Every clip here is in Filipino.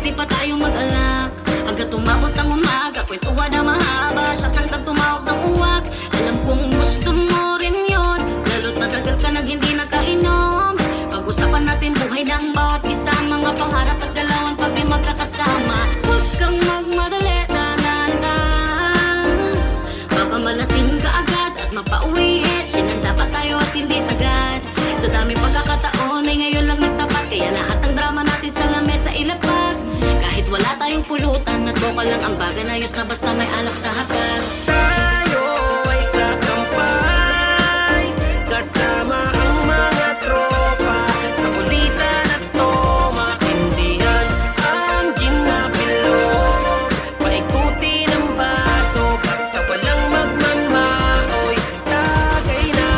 di pa tayo mag-alak. Hanggang tumabot ang umaga, kwentuhan na mahaba. Siya hanggang tumawag ng uwak. Alam kong gusto mo rin yun, lalo't natagal ka nang hindi nakainom. Pag-usapan natin buhay ng bawat isa, mga pangarap at galawan pag di magkakasama. Huwag kang magmadali, dahan-dahan. Baka malasing ka agad at mapauwi. Sinanda pa tayo at hindi sagad. Sa daming pagkakataon ay ngayon lang nagtapat. Kaya lahat ng drama natin sa lamesa ilapag. Kahit wala tayong pulutan at bokal lang ang baga, ayos na basta may alak sa hapag. Tayo ay kakampay kasama ang mga tropa. Sa kulitan at to masindihan ang gin na bilog. Paikuti ng baso basta walang magmamaoy. Tagay na.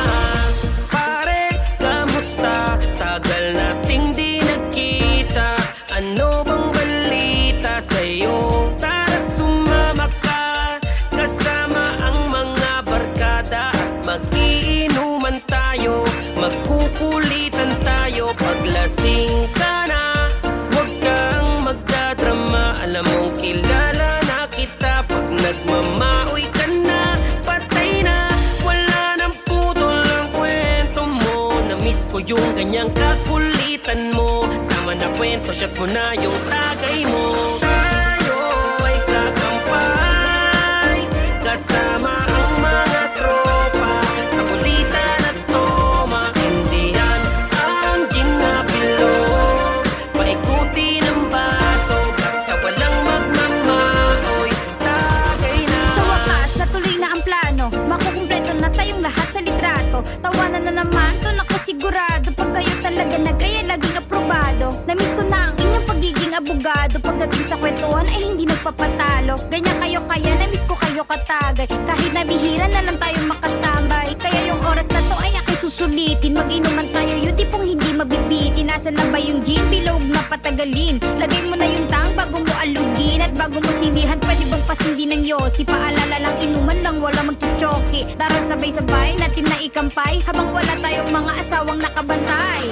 Pare, kamusta? Tagal nating di nagkita. Ano bang balita sa'yo? Tara sumama ka kasama ang mga barkada at mag-iinuman tayo, magkukulitan tayo. Paglasing ka na, huwag kang magdadrama. Alam mong kilala na kita. Pag nagmamaoy ka na, patay na. Wala nang putol ang kwento mo. Na-miss ko yung ganyang kakulitan mo. Tama na kwento, shot mo na yung tagay mo. Tayo ay kakampay kasama ang mga tropa. Sa kulitan at to maindihan ang gin na bilog. Paikuti ng baso basta walang magmamaoy. Tagay na. Sa wakas, natuloy na ang plano. Makukumpleto na tayong lahat sa litrato. Tawanan na naman, doon ako sigurado. Pag kayo talaga nagaya, laging aprobado. Namiss ko na ang inyong pagiging abogado. Pagdating sa kwentuhan ay hindi nagpapatalo. Ganyan kayo kaya, namiss ko kayo katagay. Kahit nabihira na lang tayo makatambay. Kaya yung oras na to ay aking susulitin. Mag-inuman tayo, yung tipong hindi mabibitin. Nasaan na ba yung gin? Bilog na patagalin. Lagay mo na yung tang bago mo alugin. At bago mo sindihan, pwede bang pasindi ng yosi? Paalala lang, inuman lang, wala magchuchoki. Tara sabay-sabay natin na ikampay, habang wala tayong mga asawang nakabantay.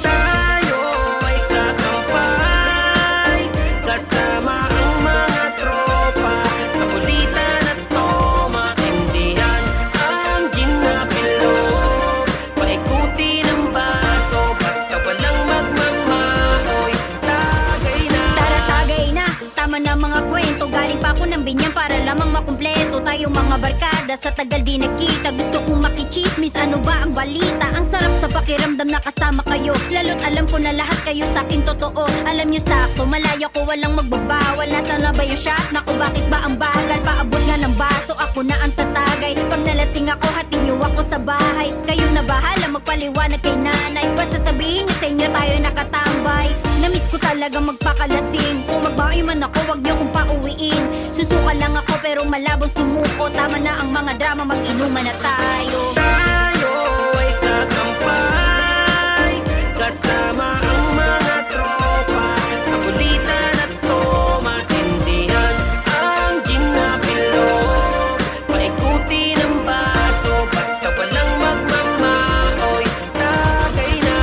Tayo ay kakampay kasama ang mga tropa. Sa kulitan at to masindihan ang gin na bilog. Paikuti ng baso basta walang magmamaoy. Tagay na. Tara tagay na, tama na mga kwento. Galing pa ako ng binyan para lamang makumpleto. Tayong mga barkada sa tagal di nakita. Gusto kong makichismis, ano ba ang balita? Ang sarap sa pakiramdam na kasama kayo. Lalo't alam ko na lahat kayo sa akin totoo. Alam nyo sakto, malayo ko walang magbabawal. Nasaan na ba yung shot? Naku, bakit ba ang bagal? Paabot nga ng baso, ako na ang tatagay. Pag nalasing ako, hatin nyo ako sa bahay. Kayo na bahala magpaliwanag kay nanay. Basta sabihin nyo sa inyo tayo nakatambay. Namiss ko talaga magpakalasing. Kung magbaoy man ako, wag nyo kong pauwiin. Susuka lang ako pero malabong sumuko. Tama na ang mga drama, mag-inuman na tayo. Tayo ay kakampay kasama ang mga tropa. Sa kulitan at to masindihan ang gin na bilog. Paikuti ng baso basta walang magmamaoy. Tagay na.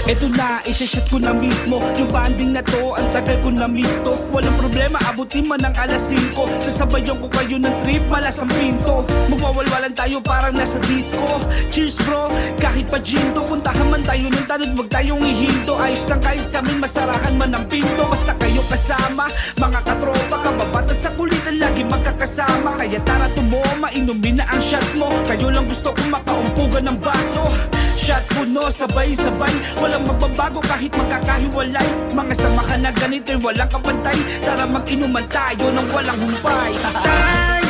Eto na, isa-shot ko na mismo. Yung banding na to, ang tagal ko na misto. Walang problema, abutin man ng alas 5. Sasabayan ko kayo ng trip, malas ang pinto. Magwawalwalan tayo parang nasa disco. Cheers bro, kahit pa ginto. Puntahan man tayo ng tanod, wag tayong ihinto. Ayos lang kahit sa amin, masarahan man ang pinto. Basta kayo kasama, mga katropa. Kababata sa kulitan, lagi magkakasama. Kaya tara tumoma, inumin na ang shot mo. Kayo lang gusto kong makaumpugan ng baso. Shot puno, sabay-sabay. Walang magbabago kahit magkakahiwalay. Mga samahan na ganito'y walang kapantay. Tara mag-inuman tayo ng walang humpay. Tayo